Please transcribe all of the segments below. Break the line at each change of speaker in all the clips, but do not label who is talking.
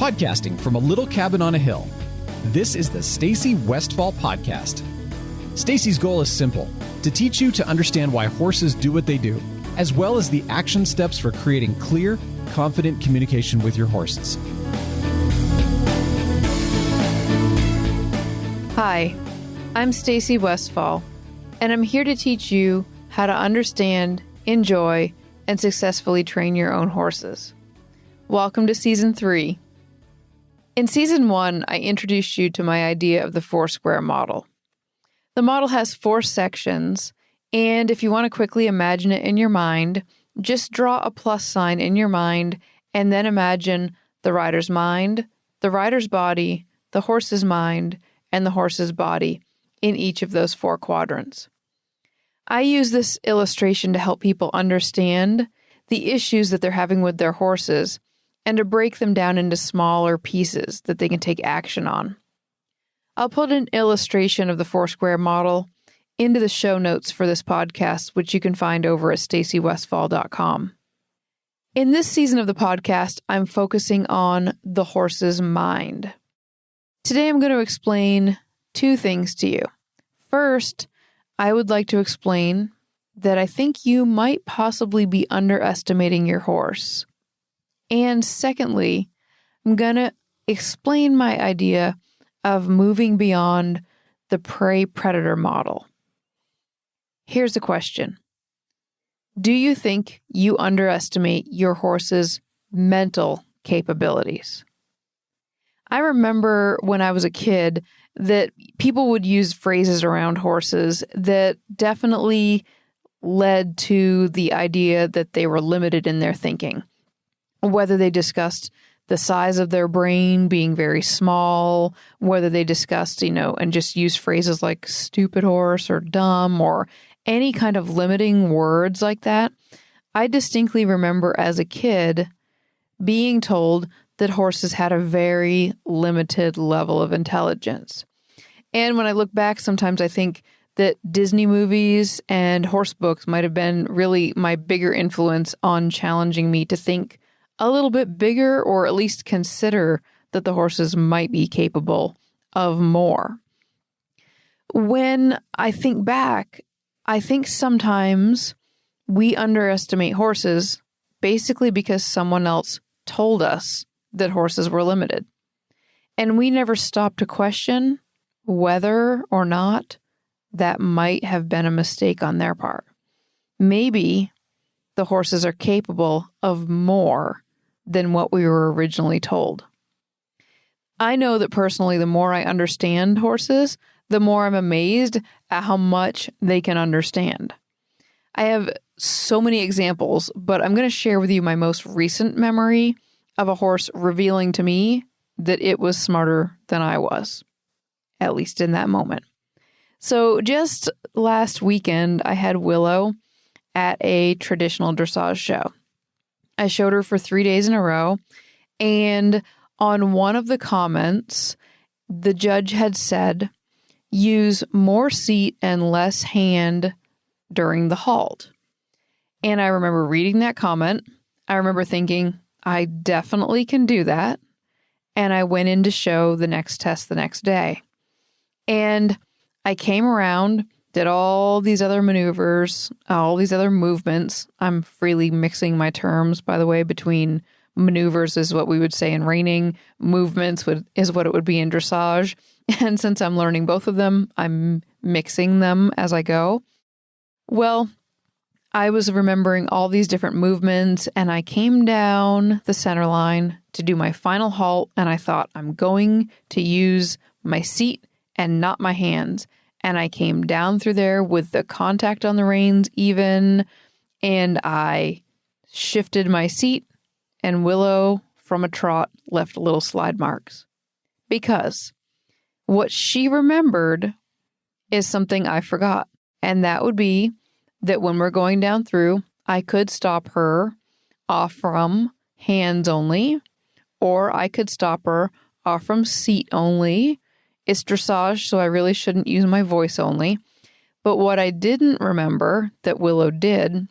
podcasting from a little cabin on a hill. This is the Stacy Westfall podcast. Stacy's goal is simple: to teach you to understand why horses do what they do, as well as the action steps for creating clear, confident communication with your horses.
Hi, I'm Stacy Westfall, and I'm here to teach you how to understand, enjoy, and successfully train your own horses. Welcome to Season 3. In Season 1, I introduced you to my idea of the four-square model. The model has 4 sections, and if you want to quickly imagine it in your mind, just draw a plus sign in your mind and then imagine the rider's mind, the rider's body, the horse's mind, and the horse's body in each of those 4 quadrants. I use this illustration to help people understand the issues that they're having with their horses and to break them down into smaller pieces that they can take action on. I'll put an illustration of the four-square model into the show notes for this podcast, which you can find over at stacywestfall.com. In this season of the podcast, I'm focusing on the horse's mind. Today, I'm going to explain 2 things to you. First, I would like to explain that I think you might possibly be underestimating your horse. And secondly, I'm going to explain my idea of moving beyond the prey-predator model. Here's the question. Do you think you underestimate your horse's mental capabilities? I remember when I was a kid that people would use phrases around horses that definitely led to the idea that they were limited in their thinking. Whether they discussed the size of their brain being very small, whether they discussed, and just used phrases like stupid horse or dumb or any kind of limiting words like that. I distinctly remember as a kid being told that horses had a very limited level of intelligence. And when I look back, sometimes I think that Disney movies and horse books might have been really my bigger influence on challenging me to think a little bit bigger, or at least consider that the horses might be capable of more. When I think back, I think sometimes we underestimate horses basically because someone else told us that horses were limited. And we never stop to question whether or not that might have been a mistake on their part. Maybe the horses are capable of more than what we were originally told. I know that personally, the more I understand horses, the more I'm amazed at how much they can understand. I have so many examples, but I'm going to share with you my most recent memory of a horse revealing to me that it was smarter than I was, at least in that moment. So just last weekend, I had Willow at a traditional dressage show. I showed her for 3 days in a row, and on one of the comments, the judge had said, use more seat and less hand during the halt. And I remember reading that comment. I remember thinking, I definitely can do that. And I went in to show the next test the next day. And I came around, did all these other maneuvers, all these other movements. I'm freely mixing my terms, by the way, between maneuvers is what we would say in reining, movements is what it would be in dressage. And since I'm learning both of them, I'm mixing them as I go. Well, I was remembering all these different movements, and I came down the center line to do my final halt, and I thought, I'm going to use my seat and not my hands. And I came down through there with the contact on the reins even, and I shifted my seat, and Willow, from a trot, left little slide marks. Because what she remembered is something I forgot, and that would be that when we're going down through, I could stop her off from hands only, or I could stop her off from seat only. It's dressage, so I really shouldn't use my voice only. But what I didn't remember that Willow did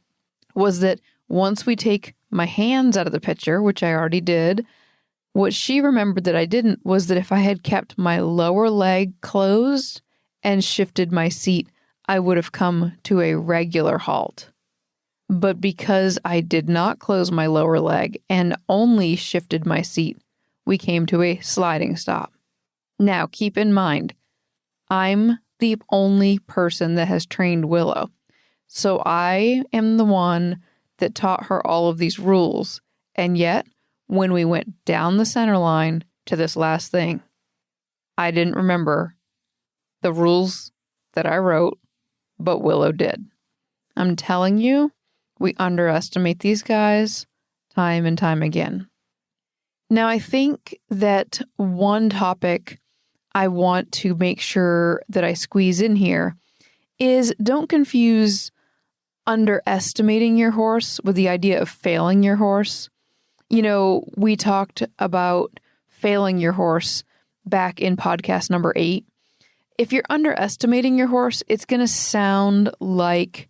was that once we take my hands out of the picture, which I already did, What she remembered that I didn't was that if I had kept my lower leg closed and shifted my seat, I would have come to a regular halt. But because I did not close my lower leg and only shifted my seat, we came to a sliding stop. Now, keep in mind, I'm the only person that has trained Willow. So I am the one that taught her all of these rules. And yet, when we went down the center line to this last thing, I didn't remember the rules that I wrote, but Willow did. I'm telling you, we underestimate these guys time and time again. Now, I think that one topic I want to make sure that I squeeze in here is don't confuse underestimating your horse with the idea of failing your horse. You know, we talked about failing your horse back in podcast number 8. If you're underestimating your horse, it's going to sound like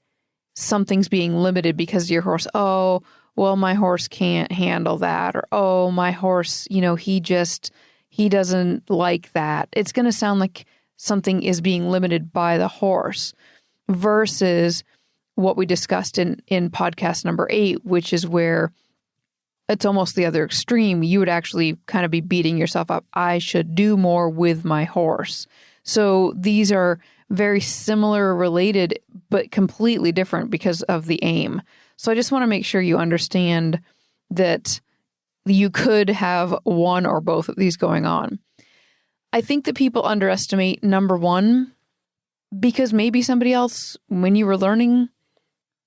something's being limited because your horse, oh, well, my horse can't handle that. Or, oh, my horse, he doesn't like that. It's going to sound like something is being limited by the horse versus what we discussed in podcast number 8, which is where it's almost the other extreme. You would actually kind of be beating yourself up. I should do more with my horse. So these are very similar, related, but completely different because of the aim. So I just want to make sure you understand that you could have one or both of these going on. I think that people underestimate, number one, because maybe somebody else, when you were learning,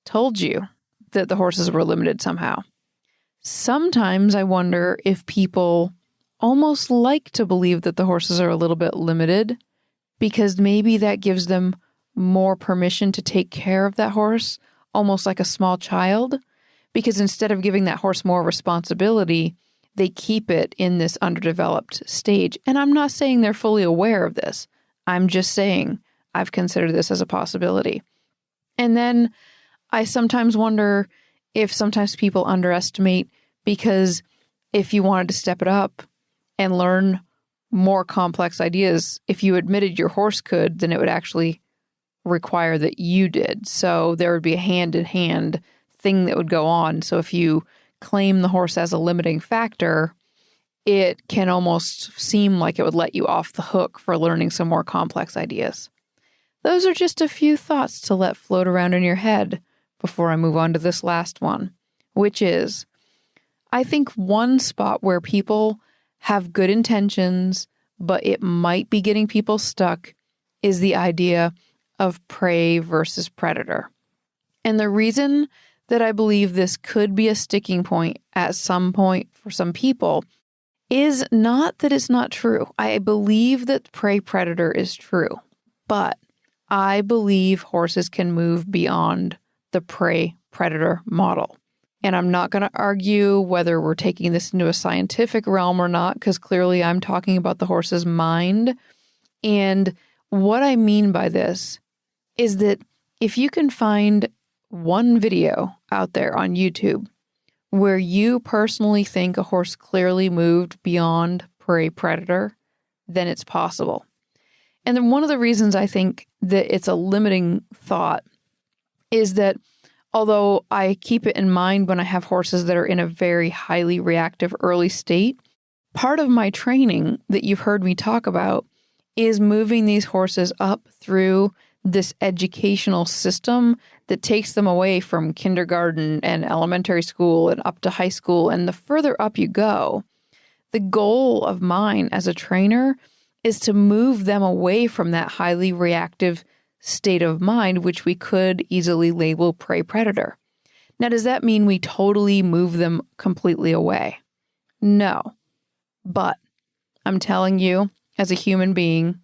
told you that the horses were limited somehow. Sometimes I wonder if people almost like to believe that the horses are a little bit limited because maybe that gives them more permission to take care of that horse, almost like a small child, because instead of giving that horse more responsibility, they keep it in this underdeveloped stage. And I'm not saying they're fully aware of this. I'm just saying I've considered this as a possibility. And then I sometimes wonder if sometimes people underestimate because if you wanted to step it up and learn more complex ideas, if you admitted your horse could, then it would actually require that you did. So there would be a hand-in-hand thing that would go on. So if you claim the horse as a limiting factor, it can almost seem like it would let you off the hook for learning some more complex ideas. Those are just a few thoughts to let float around in your head before I move on to this last one, which is, I think one spot where people have good intentions, but it might be getting people stuck, is the idea of prey versus predator. And the reason that I believe this could be a sticking point at some point for some people is not that it's not true. I believe that prey-predator is true, but I believe horses can move beyond the prey-predator model. And I'm not going to argue whether we're taking this into a scientific realm or not, because clearly I'm talking about the horse's mind. And what I mean by this is that if you can find one video out there on YouTube where you personally think a horse clearly moved beyond prey-predator, then it's possible. And then one of the reasons I think that it's a limiting thought is that although I keep it in mind when I have horses that are in a very highly reactive early state, part of my training that you've heard me talk about is moving these horses up through this educational system that takes them away from kindergarten and elementary school and up to high school. And the further up you go, the goal of mine as a trainer is to move them away from that highly reactive state of mind, which we could easily label prey-predator. Now, does that mean we totally move them completely away? No. But I'm telling you, as a human being,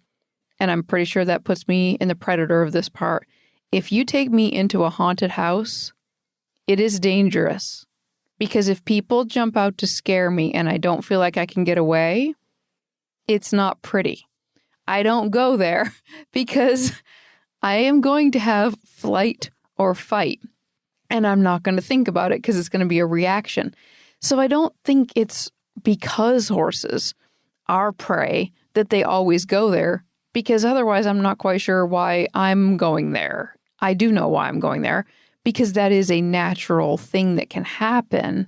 and I'm pretty sure that puts me in the predator of this part, if you take me into a haunted house, it is dangerous. Because if people jump out to scare me and I don't feel like I can get away, it's not pretty. I don't go there because I am going to have flight or fight, and I'm not going to think about it because it's going to be a reaction. So I don't think it's because horses are prey that they always go there, because otherwise I'm not quite sure why I'm going there. I do know why I'm going there, because that is a natural thing that can happen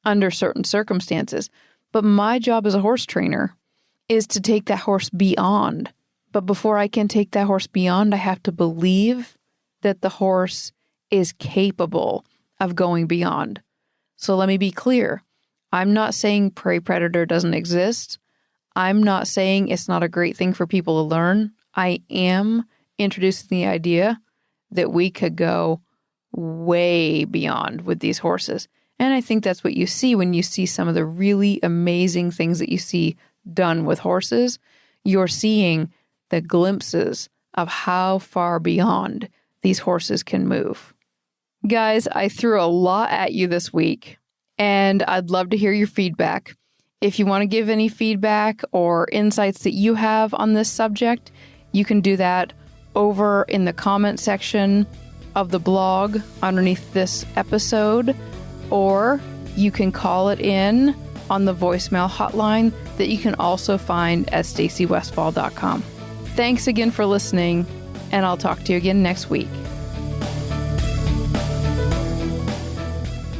under certain circumstances. But my job as a horse trainer is to take that horse beyond. But before I can take that horse beyond, I have to believe that the horse is capable of going beyond. So let me be clear. I'm not saying prey predator doesn't exist. I'm not saying it's not a great thing for people to learn. I am introducing the idea that we could go way beyond with these horses. And I think that's what you see when you see some of the really amazing things that you see done with horses. You're seeing the glimpses of how far beyond these horses can move. Guys, I threw a lot at you this week, and I'd love to hear your feedback. If you want to give any feedback or insights that you have on this subject, you can do that over in the comment section of the blog underneath this episode, or you can call it in on the voicemail hotline that you can also find at stacywestfall.com. Thanks again for listening, and I'll talk to you again next week.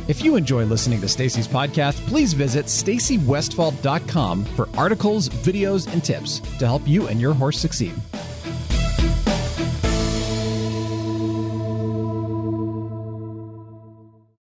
If you enjoy listening to Stacy's podcast, please visit stacywestfall.com for articles, videos, and tips to help you and your horse succeed.